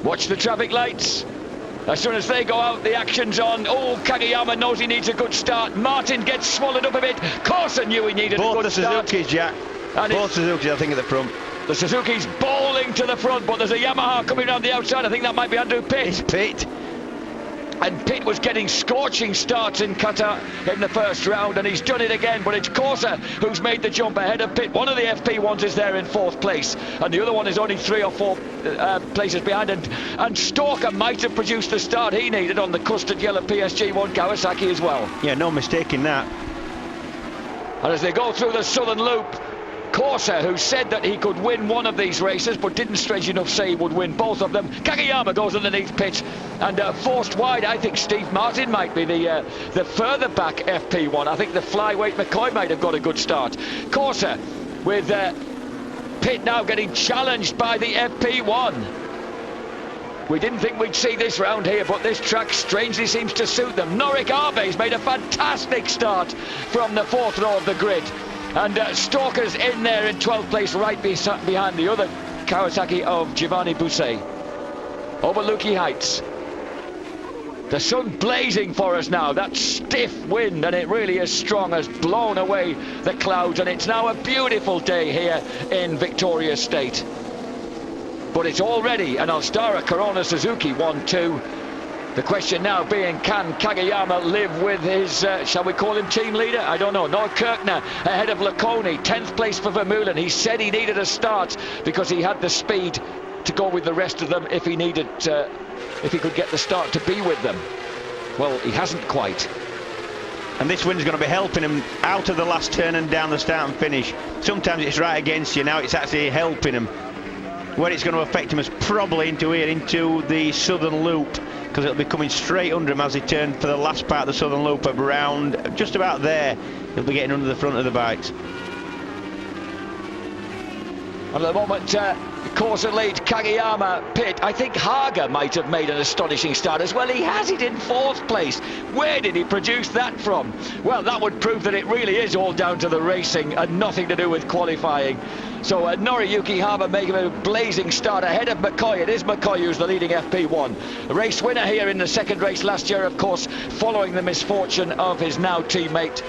Watch the traffic lights. As soon as they go out, the action's on. Oh, Kageyama knows he needs a good start. Martin gets swallowed up a bit. Corsa knew he needed a good start. Both the Suzukis, Jack. And both Suzukis, I think, at the front. The Suzuki's bowling to the front, but there's a Yamaha coming around the outside. I think that might be Andrew Pitt. It's Pitt. And Pitt was getting scorching starts in Qatar in the first round, and he's done it again. But it's Corsa who's made the jump ahead of Pitt. One of the FP1s is there in 4th place, and the other one is only 3 or 4 places behind. And Stalker might have produced the start he needed on the custard yellow PSG1 Kawasaki as well. Yeah, no mistake in that. And as they go through the southern loop, Corsa, who said that he could win one of these races but didn't, strange enough, say he would win both of them. Kageyama goes underneath Pitt and forced wide. I think Steve Martin might be the further back FP1. I think the flyweight McCoy might have got a good start. Corsa with Pitt now getting challenged by the FP1. We didn't think we'd see this round here, but this track strangely seems to suit them. Norik Arbe's made a fantastic start from the 4th row of the grid. And Stalker's in there in 12th place, right behind the other Kawasaki of Giovanni Busset. Over Lukey Heights. The sun blazing for us now. That stiff wind, and it really is strong, has blown away the clouds, and it's now a beautiful day here in Victoria State. But it's already an Alstara Corona Suzuki 1-2. The question now being, can Kageyama live with his, shall we call him team leader? I don't know. Noah Kirkner ahead of Laconi, 10th place for Vermeulen. He said he needed a start because he had the speed to go with the rest of them if he needed, if he could get the start to be with them. Well, he hasn't quite. And this wind's going to be helping him out of the last turn and down the start and finish. Sometimes it's right against you, now it's actually helping him. Where it's going to affect him is probably into here, into the southern loop, because it'll be coming straight under him as he turns for the last part of the southern loop of around just about there. He'll be getting under the front of the bikes. And at the moment, Corsa lead, Kageyama, Pitt. I think Haga might have made an astonishing start as well. He has it in 4th place. Where did he produce that from? Well, that would prove that it really is all down to the racing and nothing to do with qualifying. So Noriyuki Hama making a blazing start ahead of McCoy. It is McCoy who's the leading FP1. A race winner here in the 2nd race last year, of course, following the misfortune of his now teammate,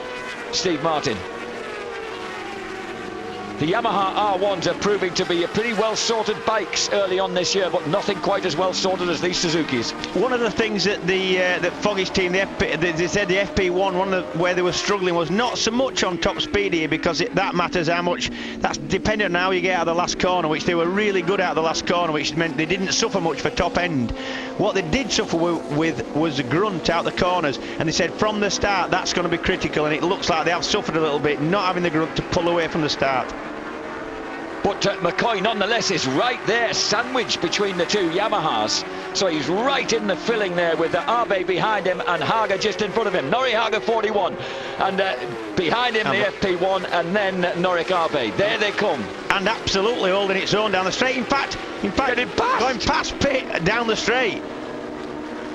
Steve Martin. The Yamaha R1s are proving to be pretty well-sorted bikes early on this year, but nothing quite as well-sorted as these Suzukis. One of the things that that Foggy's team, they said the FP1, where they were struggling was not so much on top speed here, because that matters how much. That's dependent on how you get out of the last corner, which they were really good out of the last corner, which meant they didn't suffer much for top end. What they did suffer with was the grunt out the corners, and they said from the start that's going to be critical, and it looks like they have suffered a little bit, not having the grunt to pull away from the start. But McCoy nonetheless is right there, sandwiched between the two Yamahas. So he's right in the filling there with Abe behind him and Haga just in front of him. Nori Haga 41 and behind him the FP1 and then Norik Abe. There they come. And absolutely holding its own down the straight. In fact going past Pitt down the straight.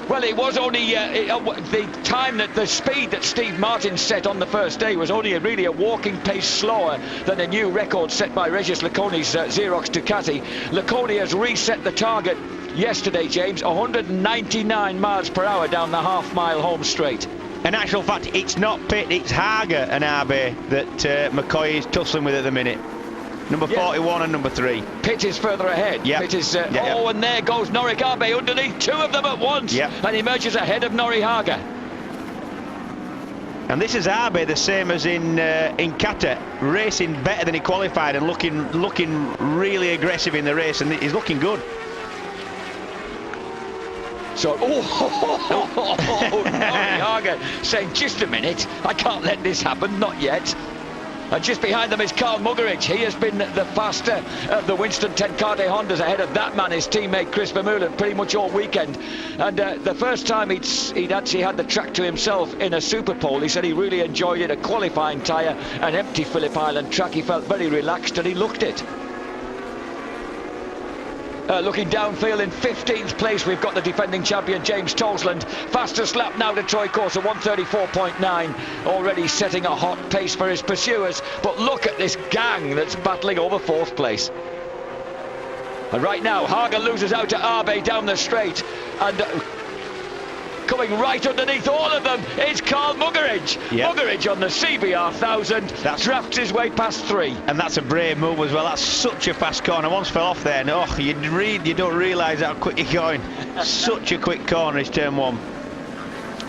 Well, it was only the speed that Steve Martin set on the first day was only really a walking pace slower than a new record set by Regis Laconi's Xerox Ducati. Laconi has reset the target yesterday, James, 199 miles per hour down the half-mile home straight. In actual fact, it's not Pitt, it's Haga and Abe that McCoy is tussling with at the minute. Number 41 and number 3. Pitt is further ahead. Yep. Pitt is, and there goes Norik Abe underneath 2 of them at once. Yep. And emerges ahead of Nori Haga. And this is Abe, the same as in Qatar, racing better than he qualified and looking really aggressive in the race, and he's looking good. So, Nori Haga saying, just a minute, I can't let this happen, not yet. And just behind them is Carl Muggeridge. He has been the faster of the Winston Tenkate Hondas, ahead of that man, his teammate Chris Vermeulen, pretty much all weekend. And the first time he'd actually had the track to himself in a Superpole, he said he really enjoyed it. A qualifying tyre, an empty Phillip Island track. He felt very relaxed and he looked it. Looking downfield in 15th place, we've got the defending champion James Toseland. Fastest lap now to Troy Corsa, 1:34.9. Already setting a hot pace for his pursuers. But look at this gang that's battling over 4th place. And right now, Hagen loses out to Abe down the straight. And coming right underneath all of them is Carl Muggeridge. Yep. Muggeridge on the CBR 1000 drafts his way past 3. And that's a brave move as well. That's such a fast corner. Once fell off there, and you don't realise how quick you're going. Such a quick corner is turn 1.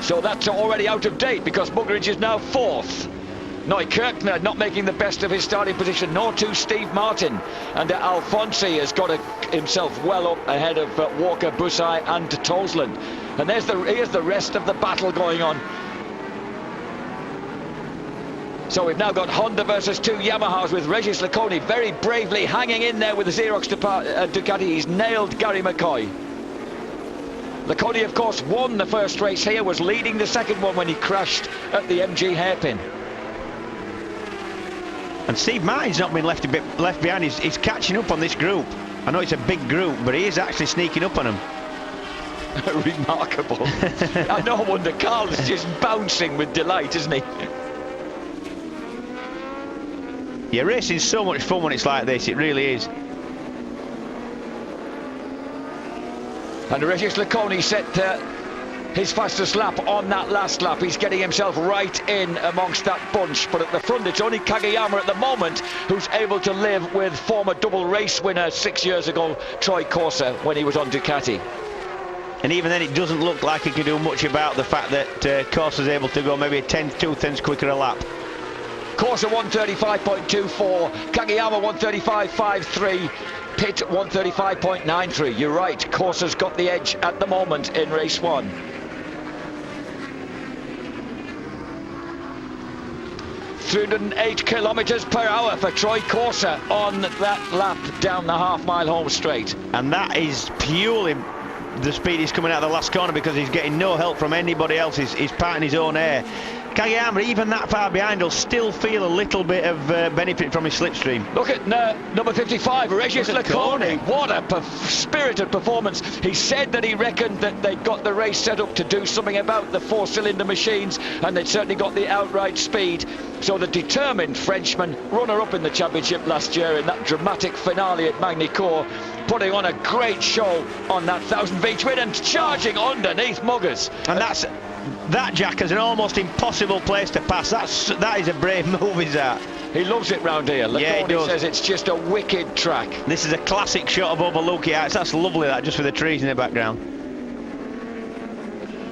So that's already out of date because Muggeridge is now 4th. Neukirchner not making the best of his starting position, nor too Steve Martin. And Alfonsi has got himself well up ahead of Walker, Busai and Tosland. And here's the rest of the battle going on. So we've now got Honda versus 2 Yamahas with Regis Laconi very bravely hanging in there with the Xerox Ducati. He's nailed Gary McCoy. Laconi, of course, won the first race here, was leading the second one when he crashed at the MG hairpin. And Steve Martin's not been left behind. He's catching up on this group. I know it's a big group, but he is actually sneaking up on them. Remarkable. And no wonder Carl's just bouncing with delight, isn't he? Yeah, racing's so much fun when it's like this. It really is. And Regis Laconi set his fastest lap on that last lap. He's getting himself right in amongst that bunch. But at the front, it's only Kageyama at the moment who's able to live with former double race winner 6 years ago, Troy Corser, when he was on Ducati. And even then, it doesn't look like he can do much about the fact that Corser's able to go maybe 2/10 quicker a lap. Corser 135.24, Kageyama 135.53. Pitt 135.93. You're right, Corser's got the edge at the moment in race 1. .308 kilometres per hour for Troy Corser on that lap down the half-mile home straight. And that is purely the speed he's coming out of the last corner because he's getting no help from anybody else. He's parting his own air. Kageyama, even that far behind, will still feel a little bit of benefit from his slipstream. Look at number 55, Regis Laconi. What a spirited performance. He said that he reckoned that they'd got the race set up to do something about the 4-cylinder machines, and they'd certainly got the outright speed. So the determined Frenchman, runner-up in the championship last year in that dramatic finale at Magny-Cours, putting on a great show on that 1000 win and charging underneath Muggers. And that, Jack, is an almost impossible place to pass. That is a brave move, is that? He loves it round here. Laconi says it's just a wicked track. This is a classic shot of Oberluki. That's lovely, that, just with the trees in the background.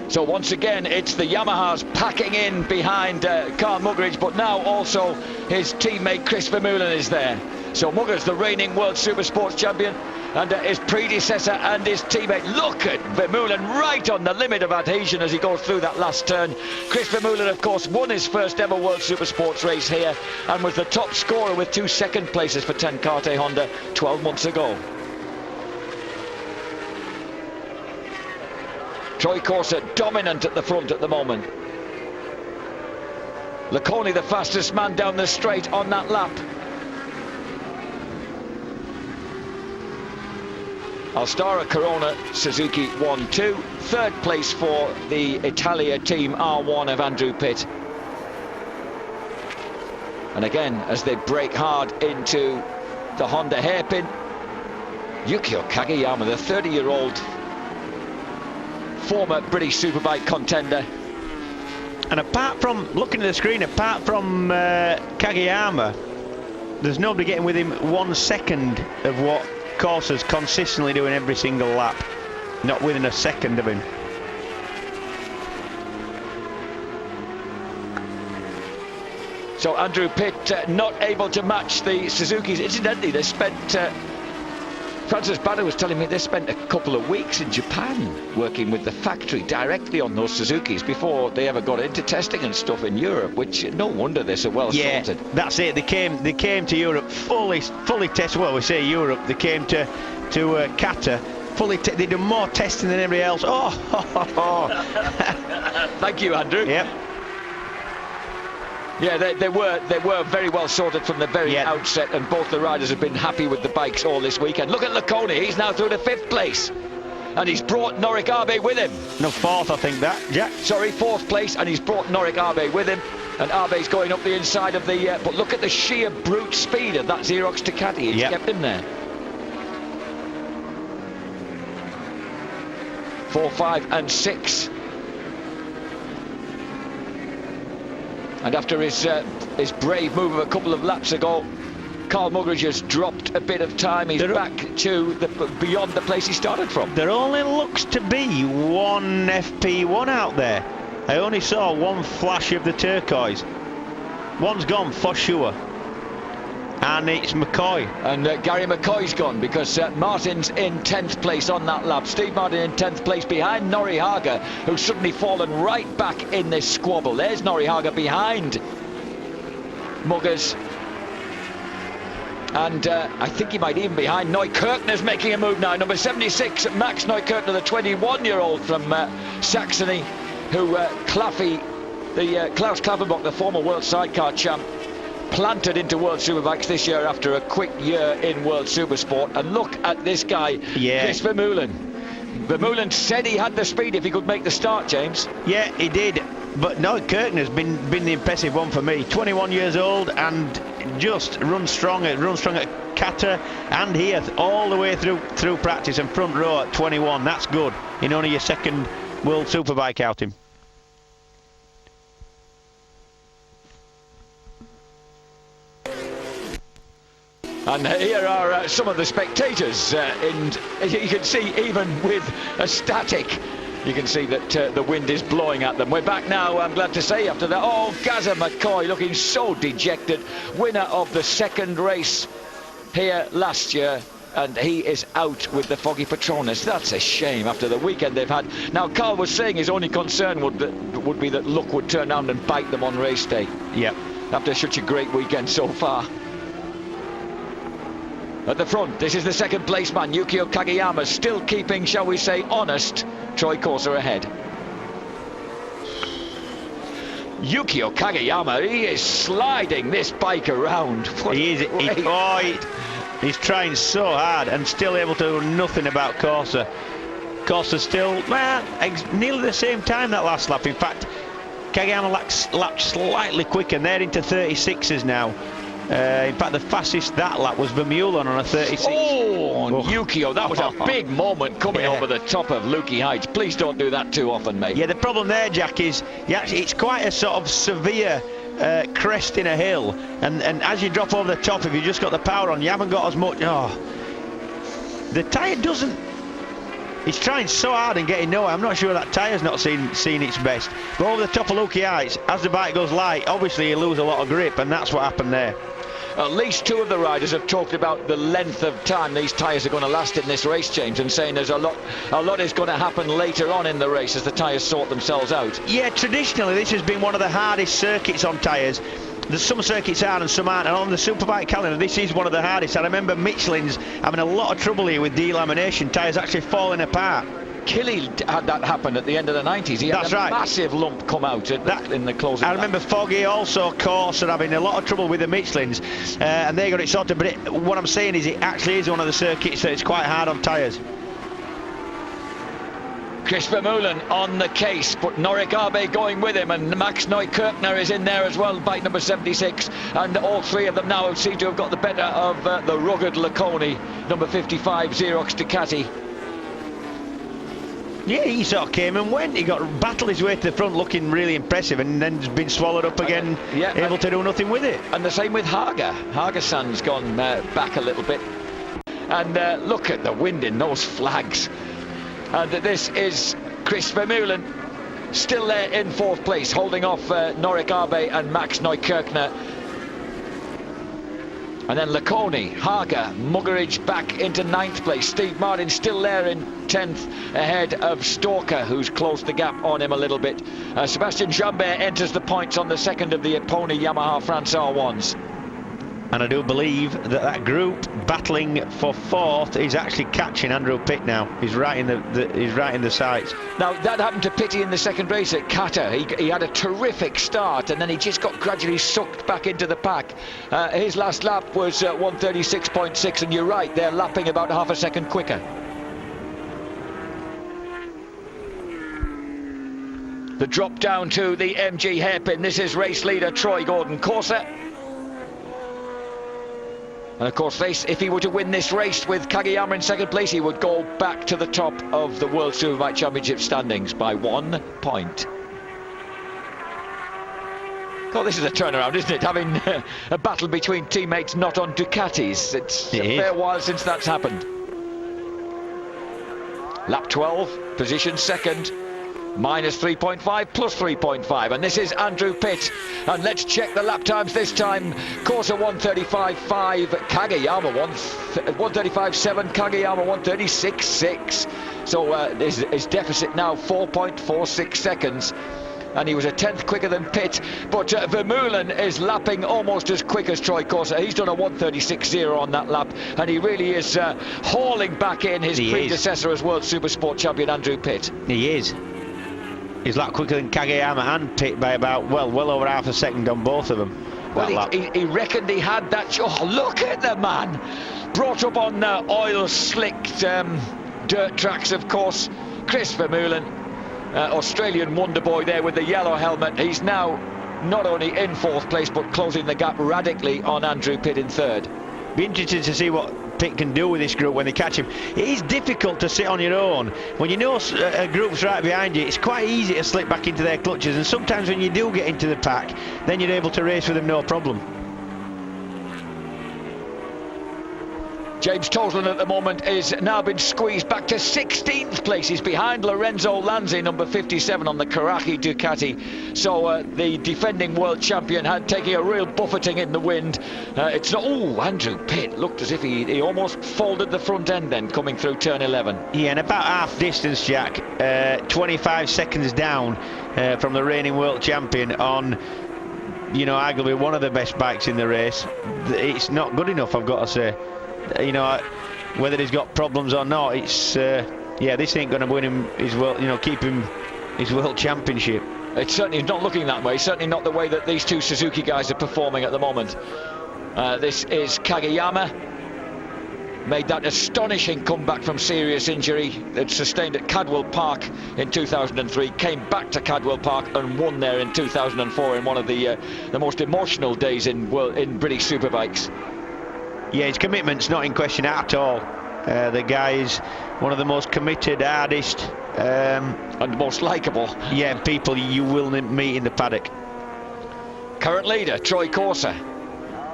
So once again, it's the Yamahas packing in behind Carl Muggeridge, but now also his teammate Chris Vermeulen is there. So Muggers, the reigning World Supersports champion, and his predecessor and his teammate. Look at Vermeulen right on the limit of adhesion as he goes through that last turn. Chris Vermeulen, of course, won his first ever World Supersports race here and was the top scorer with 2 second places for Ten Kate Honda 12 months ago. Troy Corser dominant at the front at the moment. Laconi the fastest man down the straight on that lap. Alstara Corona Suzuki 1-2. 3rd place for the Italia team R1 of Andrew Pitt. And again, as they break hard into the Honda hairpin, Yukio Kageyama, the 30-year-old former British Superbike contender. And apart from, looking at the screen, apart from Kageyama, there's nobody getting with him 1 second of what Corser's consistently doing every single lap. Not within a second of him. So Andrew Pitt not able to match the Suzukis. Incidentally, they spent Francis Bader was telling me they spent a couple of weeks in Japan working with the factory directly on those Suzukis before they ever got into testing and stuff in Europe, which no wonder they're so well sorted. That's it. They came to Europe fully tested. Well, we say Europe. They came to Qatar fully. They did more testing than everybody else. Thank you, Andrew. Yep. Yeah, they were very well sorted from the very outset, and both the riders have been happy with the bikes all this weekend. Look at Laconi, he's now through to 5th place, and he's brought Norik Abe with him. No, 4th, I think that, Jack. Sorry, 4th place, and he's brought Norik Abe with him, and Abe's going up the inside of the... but look at the sheer brute speed of that Xerox Ducati, it's kept him there. 4, 5 and 6. And after his brave move of a couple of laps ago, Carl Muggeridge has dropped a bit of time. He's back to beyond the place he started from. There only looks to be one FP1 out there. I only saw one flash of the turquoise. One's gone for sure. And it's McCoy. And Gary McCoy's gone because Martin's in 10th place on that lap. Steve Martin in 10th place behind Norrie Haga, who's suddenly fallen right back in this squabble. There's Norrie Haga behind Muggers. And I think he might even behind Neukirchner's making a move now. Number 76, Max Neukirchner, the 21-year-old from Saxony, who Klaus Klaffenbach, the former world sidecar champ, planted into World Superbikes this year after a quick year in World Supersport. And look at this guy, Chris Vermeulen. Vermeulen said he had the speed if he could make the start, James. Yeah, he did. But Neukirchner's been the impressive one for me. 21 years old and just runs strong at Qatar and here all the way through practice and front row at 21. That's good in only your second World Superbike outing. And here are some of the spectators, and you can see even with a static, you can see that the wind is blowing at them. We're back now, I'm glad to say, after that. Oh, Gaza McCoy looking so dejected, winner of the second race here last year, and he is out with the Foggy Patronus. That's a shame after the weekend they've had. Now, Carl was saying his only concern would be that luck would turn around and bite them on race day. Yeah. After such a great weekend so far. At the front, this is the second place man, Yukio Kageyama, still keeping, shall we say, honest. Troy Corser ahead. Yukio Kageyama, he is sliding this bike around. He's trying so hard and still able to do nothing about Corser. Corser still, nearly the same time that last lap. In fact, Kageyama lapped slightly quicker, and they're into 36s now. In fact, the fastest that lap was Vermeulen on a 36. Oh, Yukio, that was a big moment coming over the top of Lukey Heights. Please don't do that too often, mate. Yeah, the problem there, Jack, is it's quite a sort of severe crest in a hill, and as you drop over the top, if you just got the power on, you haven't got as much. The tyre doesn't. He's trying so hard and getting nowhere. I'm not sure that tyre's not seen its best. But over the top of Lukey Heights, as the bike goes light, obviously you lose a lot of grip, and that's what happened there. At least two of the riders have talked about the length of time these tyres are going to last in this race, James, and saying there's a lot is going to happen later on in the race as the tyres sort themselves out. Yeah, traditionally this has been one of the hardest circuits on tyres. There's some circuits are and some aren't, and on the Superbike calendar this is one of the hardest. I remember Michelin's having a lot of trouble here with delamination, tyres actually falling apart. Killy had that happen at the end of the 90s. He had a massive lump come out in the closing. I remember Foggy also, Corser, having a lot of trouble with the Michelins, and they got it sorted. But what I'm saying is it actually is one of the circuits that it's quite hard on tyres. Chris Vermeulen on the case, but Norrie Haga going with him, and Max Neukirchner is in there as well, bike number 76, and all three of them now seem to have got the better of the rugged Laconi, number 55, Xerox Ducati. Yeah, he sort of came and went. He battled his way to the front looking really impressive, and then has been swallowed up again, able to do nothing with it. And the same with Haga. Haga-san's gone back a little bit. And look at the wind in those flags. And this is Chris Vermeulen, still there in fourth place, holding off Norrie Haga and Max Neukirchner. And then Laconi, Haga, Muggeridge back into 9th place. Steve Martin still there in 10th, ahead of Stalker, who's closed the gap on him a little bit. Sebastian Jambert enters the points on the second of the Pony Yamaha France R1s. And I do believe that group battling for fourth is actually catching Andrew Pitt now. He's right in the sights. Now that happened to Pitty in the second race at Qatar. He had a terrific start, and then he just got gradually sucked back into the pack. His last lap was 1:36.6, and you're right, they're lapping about half a second quicker. The drop down to the MG hairpin. This is race leader Troy Gordon Corser. And of course, if he were to win this race with Kageyama in second place, he would go back to the top of the World Superbike Championship standings by 1 point. Oh, this is a turnaround, isn't it? Having a battle between teammates not on Ducatis. It's a fair while since that's happened. Lap 12, position second. Minus 3.5 plus 3.5, and this is Andrew Pitt. And let's check the lap times this time. Corsa 135.5, Kageyama 135.7, Kageyama 136.6. So his deficit now 4.46 seconds. And he was a tenth quicker than Pitt, but Vermeulen is lapping almost as quick as Troy Corsa. He's done a 136.0 on that lap, and he really is hauling back in his predecessor as World Supersport champion, Andrew Pitt. He is. He's a lot quicker than Kageyama and Pitt by about, well over half a second on both of them. Well, he reckoned he had that. Oh, look at the man! Brought up on oil-slicked dirt tracks, of course. Chris Vermeulen, Australian wonder boy there with the yellow helmet. He's now not only in fourth place, but closing the gap radically on Andrew Pitt in third. Be interested to see what Pitt can do with this group when they catch him. It is difficult to sit on your own. When you know a group's right behind you, it's quite easy to slip back into their clutches, and sometimes when you do get into the pack, then you're able to race with them no problem. James Toseland at the moment is now been squeezed back to 16th place. He's behind Lorenzo Lanzi, number 57 on the Karachi Ducati. So the defending world champion had taking a real buffeting in the wind. It's not. Oh, Andrew Pitt looked as if he almost folded the front end then coming through turn 11. Yeah, and about half distance, Jack. 25 seconds down from the reigning world champion on, you know, arguably one of the best bikes in the race. It's not good enough, I've got to say. You know, whether he's got problems or not, it's yeah, this ain't going to win him his world, you know, keep him his world championship. It's certainly not looking that way. Certainly not the way that these two Suzuki guys are performing at the moment. This is Kageyama. Made that astonishing comeback from serious injury that sustained at Cadwell Park in 2003. Came back to Cadwell Park and won there in 2004 in one of the most emotional days in British Superbikes. Yeah, his commitment's not in question at all. The guy is one of the most committed, hardest and most likeable people you will meet in the paddock. Current leader Troy Corsa,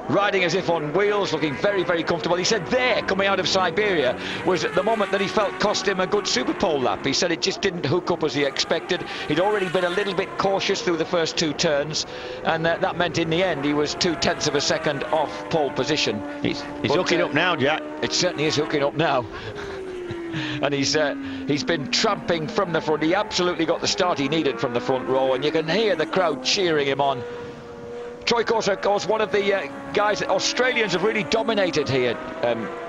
riding as if on wheels, looking very, very comfortable. He said there, coming out of Siberia, was at the moment that he felt cost him a good Superpole lap. He said it just didn't hook up as he expected. He'd already been a little bit cautious through the first two turns, and that meant in the end he was 0.2 of a second off pole position. He's hooking up now, Jack. It certainly is hooking up now. And he's been tramping from the front. He absolutely got the start he needed from the front row, and you can hear the crowd cheering him on. Troy Corsa, of course, one of the guys that Australians have really dominated here,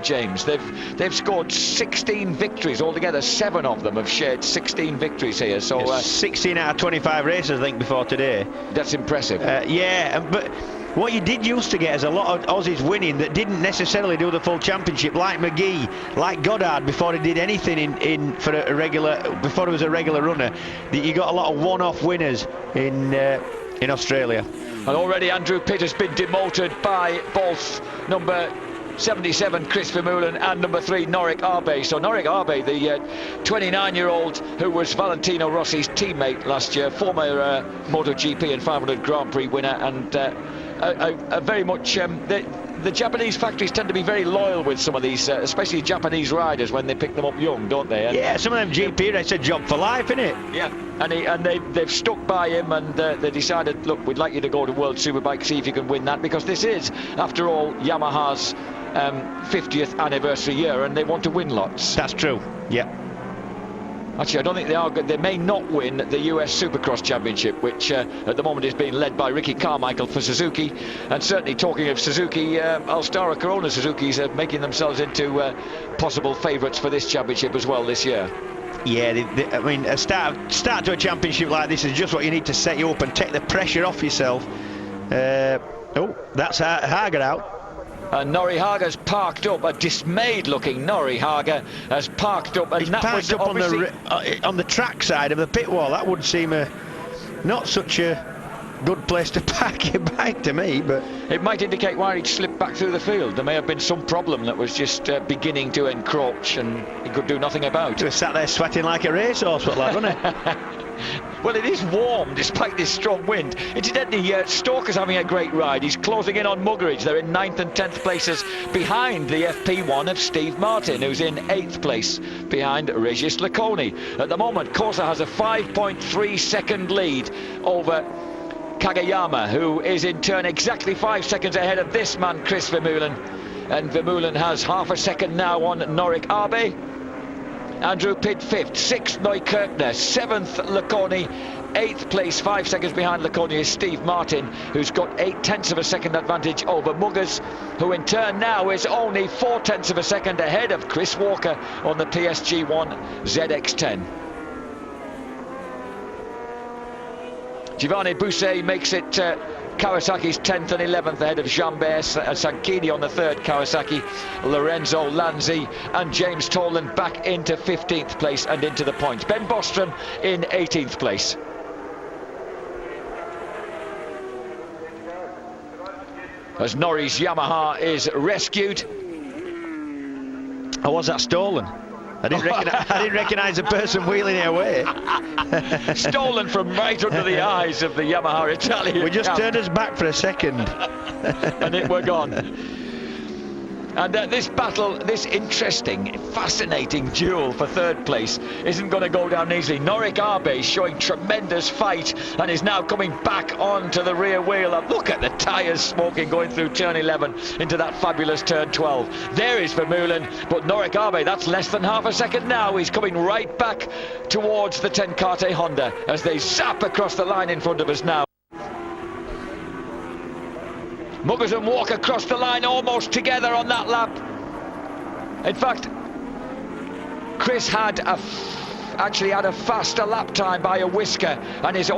James. They've scored 16 victories altogether. 7 of them have shared 16 victories here. So 16 out of 25 races, I think, before today. That's impressive. Yeah, but what you did used to get is a lot of Aussies winning that didn't necessarily do the full championship, like McGee, like Goddard, before he did anything before he was a regular runner. You got a lot of one-off winners in Australia. And already Andrew Pitt has been demoted by both number 77 Chris Vermeulen and number 3 Norik Arbe. So Norik Arbe, the 29-year-old who was Valentino Rossi's teammate last year, former MotoGP and 500 Grand Prix winner, and a very much the Japanese factories tend to be very loyal with some of these, especially Japanese riders when they pick them up young, don't they? And yeah, some of them GP, it's a job for life, isn't it? Yeah, and they've stuck by him, and they decided, look, we'd like you to go to World Superbike, see if you can win that, because this is, after all, Yamaha's 50th anniversary year, and they want to win lots. That's true, yeah. Actually, I don't think they are good. They may not win the US Supercross Championship, which at the moment is being led by Ricky Carmichael for Suzuki. And certainly, talking of Suzuki, Alstara Corona Suzuki's are making themselves into possible favourites for this championship as well this year. Yeah, I mean, a start to a championship like this is just what you need to set you up and take the pressure off yourself. Oh, that's Hager out. And Nori Hager's parked up, a dismayed-looking Nori Hager has parked up, and he's that parked was up on the track side of the pit wall. That would seem not such a good place to park your bike to me, but it might indicate why he'd slipped back through the field. There may have been some problem that was just beginning to encroach and he could do nothing about. he was sat there sweating like a racehorse, what lad, wasn't he? Well, it is warm despite this strong wind. Incidentally, Stoker's having a great ride. He's closing in on Muggeridge. They're in 9th and 10th places behind the FP1 of Steve Martin, who's in 8th place behind Regis Laconi. At the moment, Corsa has a 5.3 second lead over Kageyama, who is in turn exactly 5 seconds ahead of this man, Chris Vermeulen. And Vermeulen has half a second now on Norik Abe. Andrew Pitt 5th, 6th Neukirchner, 7th Laconi, 8th place, 5 seconds behind Laconi is Steve Martin, who's got 0.8 of a second advantage over Muggers, who in turn now is only 0.4 of a second ahead of Chris Walker on the PSG1 ZX10. Giovanni Busset makes it Kawasaki's 10th and 11th ahead of Jambert Sanchini on the 3rd Kawasaki, Lorenzo Lanzi and James Toland back into 15th place and into the points. Ben Bostrom in 18th place. As Norrie's Yamaha is rescued. Or was that stolen? I didn't recognise the person wheeling it away. Stolen from right under the eyes of the Yamaha Italian. We just turned us back for a second. And it were gone. And this battle, this interesting, fascinating duel for 3rd place isn't going to go down easily. Norik Abe showing tremendous fight and is now coming back onto the rear wheel. And look at the tyres smoking going through turn 11 into that fabulous turn 12. There is Vermeulen, but Norik Abe, that's less than half a second now. He's coming right back towards the Tenkate Honda as they zap across the line in front of us now. Muggers and Walker across the line almost together on that lap. In fact, Chris had actually had a faster lap time by a whisker and is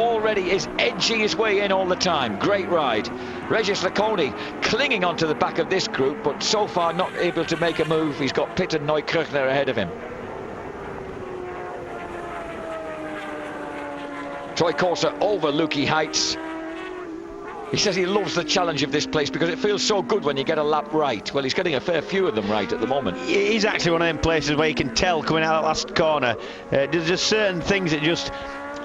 edging his way in all the time. Great ride. Regis Laconi clinging onto the back of this group, but so far not able to make a move. He's got Pitt and Neukirchner ahead of him. Troy Corser over Lukey Heights. He says he loves the challenge of this place because it feels so good when you get a lap right. Well, he's getting a fair few of them right at the moment. He's actually one of them places where you can tell coming out of that last corner. There's just certain things that just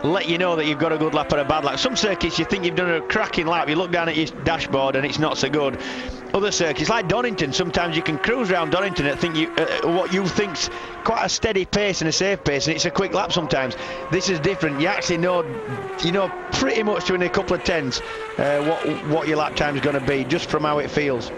let you know that you've got a good lap or a bad lap. Some circuits you think you've done a cracking lap, you look down at your dashboard and it's not so good. Other circuits like Donington, sometimes you can cruise around Donington and think what you think's quite a steady pace and a safe pace, and it's a quick lap sometimes. This is different. You actually know pretty much within a couple of tenths what your lap time is going to be just from how it feels.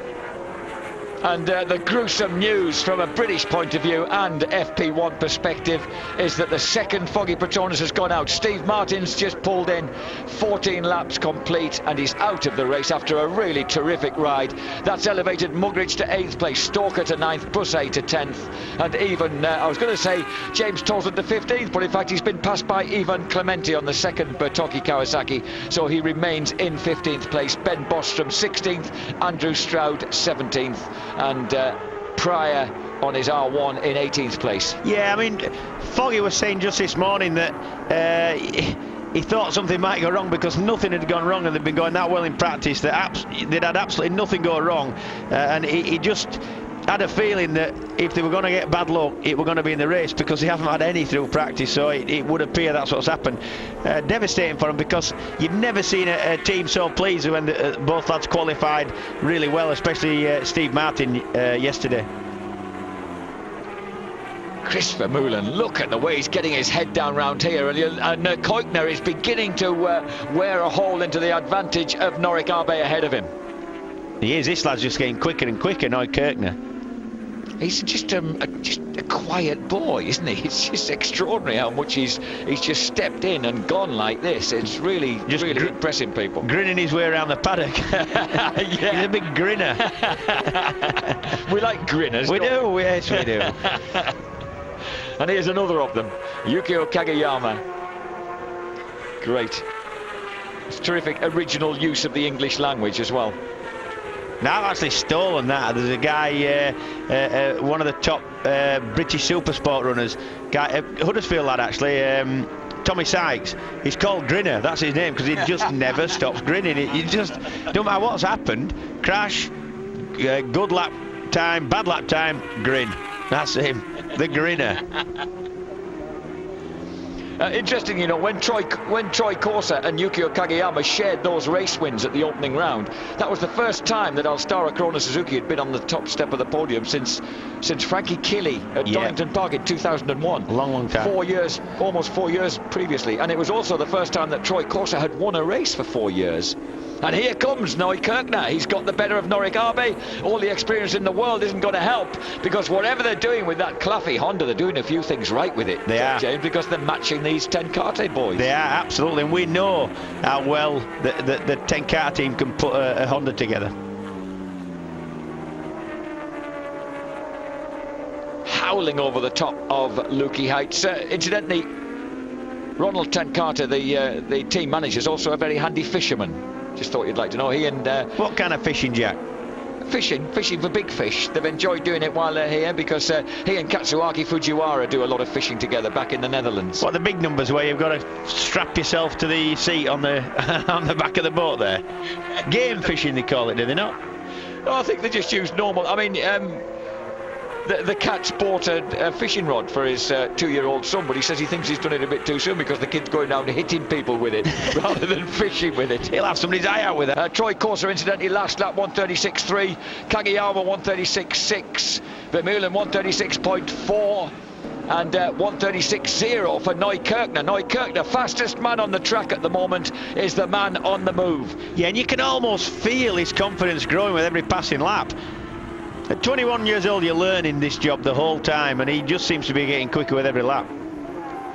And the gruesome news from a British point of view and FP1 perspective is that the second Foggy Petronas has gone out. Steve Martin's just pulled in 14 laps complete and he's out of the race after a really terrific ride. That's elevated Muggeridge to 8th place, Stalker to 9th, Busset to 10th, and even, I was going to say James Toland to 15th, but in fact he's been passed by Ivan Clemente on the second Bertocchi Kawasaki, so he remains in 15th place. Ben Bostrom 16th, Andrew Stroud 17th, and Pryor on his R1 in 18th place. Yeah, I mean, Foggy was saying just this morning that he thought something might go wrong because nothing had gone wrong and they'd been going that well in practice that they'd had absolutely nothing go wrong, and he just had a feeling that if they were going to get bad luck, it were going to be in the race because they haven't had any through practice, so it would appear that's what's happened. Devastating for them because you've never seen a team so pleased when both lads qualified really well, especially Steve Martin yesterday. Chris Vermeulen, look at the way he's getting his head down round here, and Koikner is beginning to wear a hole into the advantage of Norik Abe ahead of him. He is. This lad's just getting quicker and quicker, Neukirchner. He's just a quiet boy, isn't he? It's just extraordinary how much he's just stepped in and gone like this. It's really impressing people. Grinning his way around the paddock. Yeah. He's a big grinner. We like grinners. We do, yes we do. And here's another of them, Yukio Kageyama. Great. It's terrific original use of the English language as well. Now I've actually stolen that. There's a guy, one of the top British super sport runners, Huddersfield lad actually, Tommy Sykes, he's called Grinner. That's his name because he just never stops grinning. You just, no matter what's happened, crash, good lap time, bad lap time, grin. That's him, the Grinner. Interesting, you know, when Troy Corser and Yukio Kageyama shared those race wins at the opening round, that was the first time that Alstara Corona Suzuki had been on the top step of the podium since Frankie Kelly at Donington Park in 2001. Long time. 4 years, almost 4 years previously. And it was also the first time that Troy Corser had won a race for 4 years. And here comes Neukirchner. He's got the better of Norik Abe. All the experience in the world isn't going to help, because whatever they're doing with that Claffey Honda, they're doing a few things right with it. They are, James, because they're matching these Tenkate boys. They are, absolutely, and we know how well the Tenkate team can put a Honda together. Howling over the top of Lukey Heights. Incidentally, Ronald Tenkate, the team manager, is also a very handy fisherman. Just thought you'd like to know. He and what kind of fishing, Jack? Fishing for big fish. They've enjoyed doing it while they're here, because he and Katsuaki Fujiwara do a lot of fishing together back in the Netherlands. What, the big numbers where you've got to strap yourself to the seat on the on the back of the boat there? Game fishing they call it, do they not? No, I think they just use normal. I mean, the cat's bought a fishing rod for his 2-year-old son, but he says he thinks he's done it a bit too soon because the kid's going down hitting people with it rather than fishing with it. He'll have somebody's eye out with it. Troy Corser, incidentally, last lap 136.3, Kageyama 136.6, Vermeulen 136.4, and 136.0 for Neukirchner. Neukirchner, fastest man on the track at the moment, is the man on the move. Yeah, and you can almost feel his confidence growing with every passing lap. At 21 years old, you're learning this job the whole time, and he just seems to be getting quicker with every lap.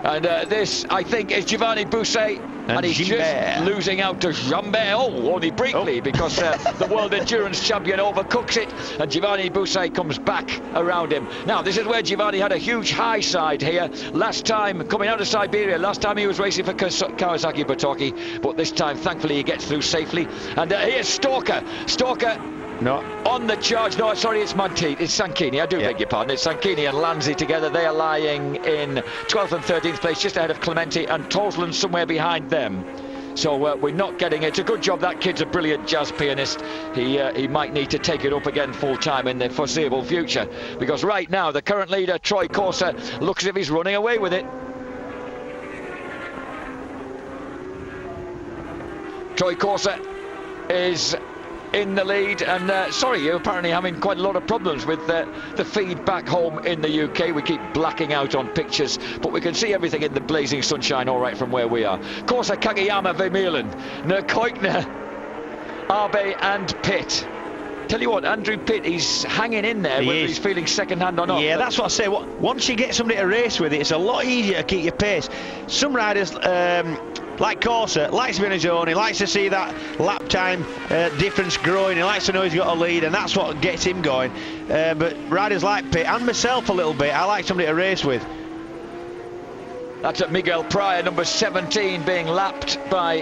And this, I think, is Giovanni Bousset, and he's just losing out to Jambert. Oh, only briefly, because the World Endurance Champion overcooks it, and Giovanni Bousset comes back around him. Now, this is where Giovanni had a huge high side here. Last time, coming out of Siberia, last time he was racing for Kawasaki Batoki, but this time, thankfully, he gets through safely. And here's Stalker. Stalker, no, on the charge. No, sorry, it's Sanchini. I do beg your pardon. It's Sanchini and Lanzi together. They are lying in 12th and 13th place, just ahead of Clementi, and Tosland somewhere behind them. So we're not getting it. It's a good job. That kid's a brilliant jazz pianist. He might need to take it up again full time in the foreseeable future, because right now the current leader, Troy Corser, looks as if he's running away with it. Troy Corser is in the lead, and sorry, you're apparently having quite a lot of problems with the feed back home in the UK. We keep blacking out on pictures, but we can see everything in the blazing sunshine all right from where we are. Corser, Kageyama, Vermeulen, Neukirchner, Abe and Pitt. Tell you what, Andrew Pitt, he's hanging in there, whether he's feeling second hand or not. Yeah, that's what I say. Once you get somebody to race with, it's a lot easier to keep your pace. Some riders, like Corser, likes to be on his own. He likes to see that lap time difference growing. He likes to know he's got a lead, and that's what gets him going. But riders like Pitt, and myself a little bit, I like somebody to race with. That's at Miguel Pryor, number 17, being lapped by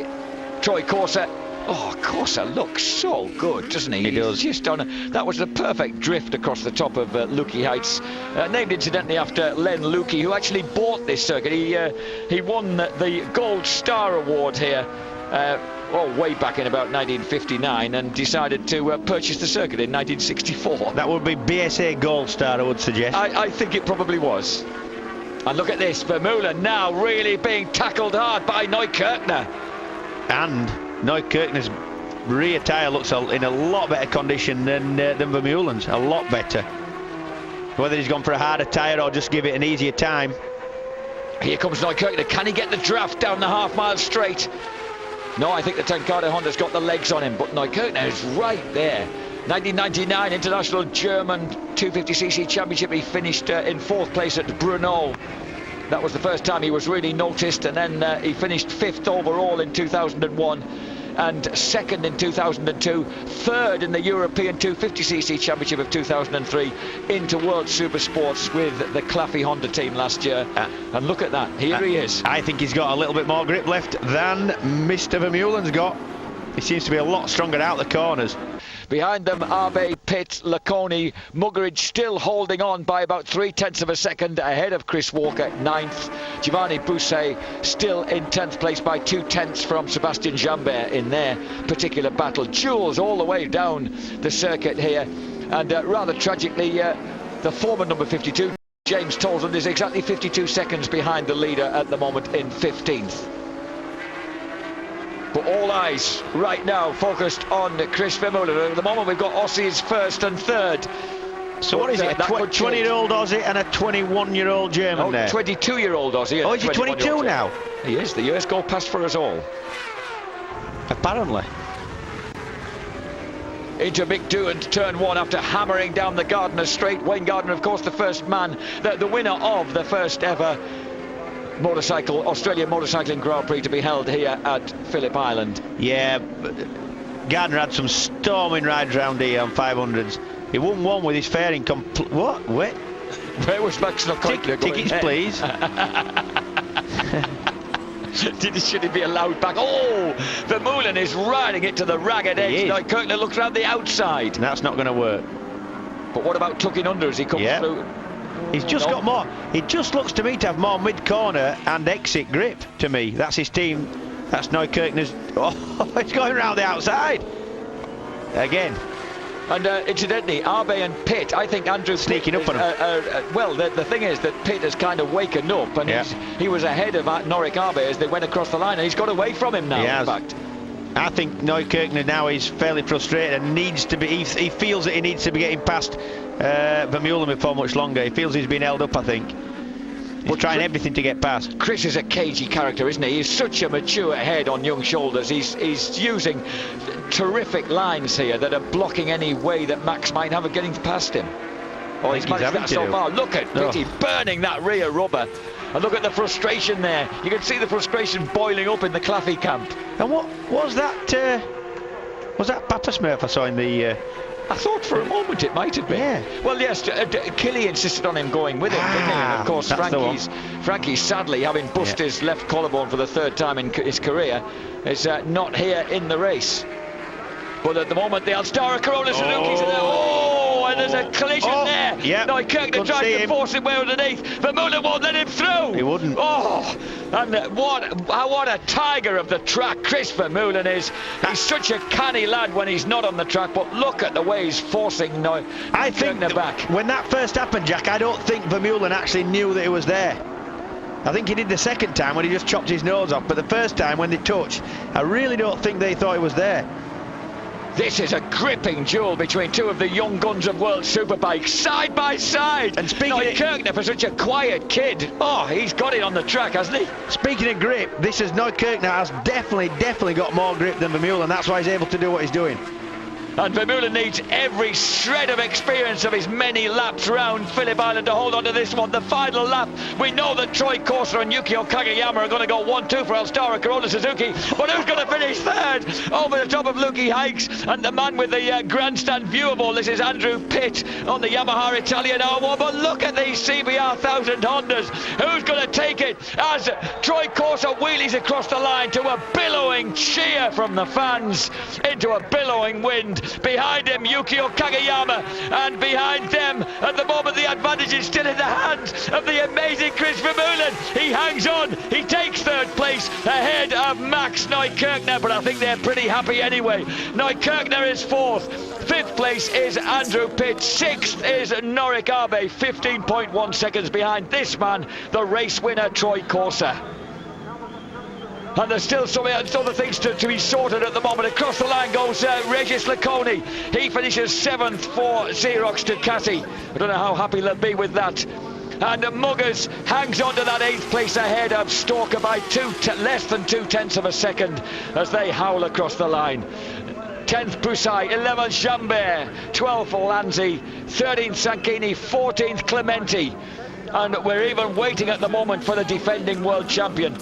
Troy Corser. Oh, Corser looks so good, doesn't he? He does. Just on that was the perfect drift across the top of Lukey Heights, named incidentally after Len Lukey, who actually bought this circuit. He won the Gold Star Award here, way back in about 1959, and decided to purchase the circuit in 1964. That would be BSA Gold Star, I would suggest. I think it probably was. And look at this, Vermeulen now really being tackled hard by Neukirchner. And Neukirchner's rear tyre looks in a lot better condition than Vermeulen's, a lot better. Whether he's gone for a harder tyre or just give it an easier time. Here comes Neukirchner. Can he get the draft down the half-mile straight? No, I think the Tenkate Honda's got the legs on him, but Neukirchner is right there. 1999 International German 250cc Championship. He finished in 4th place at Brno. That was the first time he was really noticed, and then he finished 5th overall in 2001 and 2nd in 2002, 3rd in the European 250cc Championship of 2003, into World Supersports with the Claffey Honda team last year. And look at that, here he is. I think he's got a little bit more grip left than Mr. Vermeulen's got. He seems to be a lot stronger out the corners. Behind them, Abe, Pitt, Laconi, Muggeridge still holding on by about 0.3 of a second ahead of Chris Walker, 9th. Giovanni Bousset still in 10th place by 0.2 from Sebastian Jambert in their particular battle. Duels all the way down the circuit here, and rather tragically, the former number 52, James Tolson, is exactly 52 seconds behind the leader at the moment in 15th. But all eyes right now focused on Chris Vermeulen. At the moment we've got Aussies first and third. So what is it, a 20-year-old Aussie and a 21-year-old German there? 22-year-old Aussie. Oh, is he 22 now? He is. The US go past for us all. Apparently. Into Mick Doohan's turn 1 after hammering down the Gardner Straight. Wayne Gardner, of course, the first man, the winner of the first ever Australian Motorcycling Grand Prix to be held here at Phillip Island. Yeah, Gardner had some storming rides round here on 500s. He won one with his fairing What? Wait. Where was Max Lecointre going? Tickets, please. Should he be allowed back? Oh, Vermeulen is riding it to the ragged edge. Now Kirkner looks around the outside. That's not going to work. But what about tucking under as he comes through? He's just got more. He just looks to me to have more mid-corner and exit grip to me. That's his team. That's Neukirchner's. Oh, it's going around the outside again. And incidentally, Abe and Pitt, I think Andrew sneaking Pitt up on him. Well, the thing is that Pitt has kind of wakened up, and he was ahead of Noric Abe as they went across the line, and he's got away from him now. In fact, I think Neukirchner now is fairly frustrated and needs to be. He feels that he needs to be getting past Vermeulen before much longer. He feels he's been held up, I think. He's trying everything to get past. Chris is a cagey character, isn't he? He's such a mature head on young shoulders. He's using terrific lines here that are blocking any way that Max might have of getting past him. Oh, he's managed that so far. Look at Pitty burning that rear rubber. And look at the frustration there. You can see the frustration boiling up in the Claffey camp. And what was that? Was that Papa Smurf I saw in the... I thought for a moment it might have been. Yeah. Well, yes, Killy insisted on him going with him, didn't he? And of course, Frankie, sadly, having bust his left collarbone for the 3rd time in his career, is not here in the race. But at the moment, the Alstara Corona Suzuki's in there. Oh, and there's a collision there. Yep. Neukirchner tries to force him way underneath. Vermeulen won't let him through. He wouldn't. Oh, and what a tiger of the track Chris Vermeulen is. He's such a canny lad when he's not on the track, but look at the way he's forcing Neukirchner back. When that first happened, Jack, I don't think Vermeulen actually knew that it was there. I think he did the second time when he just chopped his nose off, but the first time when they touched, I really don't think they thought it was there. This is a gripping duel between two of the young guns of World Superbike, side by side. And speaking of Neukirchner, for such a quiet kid, he's got it on the track, hasn't he? Speaking of grip, this is Neukirchner has definitely got more grip than Vermeulen. That's why he's able to do what he's doing. And Vermeulen needs every shred of experience of his many laps round Phillip Island to hold on to this one. The final lap, we know that Troy Corser and Yukio Kageyama are going to go 1-2 for Alstara Corona Suzuki, but who's going to finish 3rd? Over the top of Luki Hikes and the man with the grandstand view of all this is Andrew Pitt on the Yamaha Italian R1. But look at these CBR 1000 Hondas. Who's going to take it as Troy Corser wheelies across the line to a billowing cheer from the fans, into a billowing wind. Behind him, Yukio Kageyama, and behind them, at the moment, the advantage is still in the hands of the amazing Chris Vermeulen. He hangs on, he takes 3rd place ahead of Max Neukirchner, but I think they're pretty happy anyway. Neukirchner is 4th, 5th place is Andrew Pitt, 6th is Noric Abe, 15.1 seconds behind this man, the race winner Troy Corser. And there's still some other things to be sorted at the moment. Across the line goes Regis Laconi. He finishes 7th for Xerox Ducati. I don't know how happy they'll be with that. And Muggers hangs on to that 8th place ahead of Stalker by less than 0.2 of a second as they howl across the line. 10th Bousset, 11th Jambert, 12th Lanzi, 13th Sanchini, 14th Clementi. And we're even waiting at the moment for the defending world champion.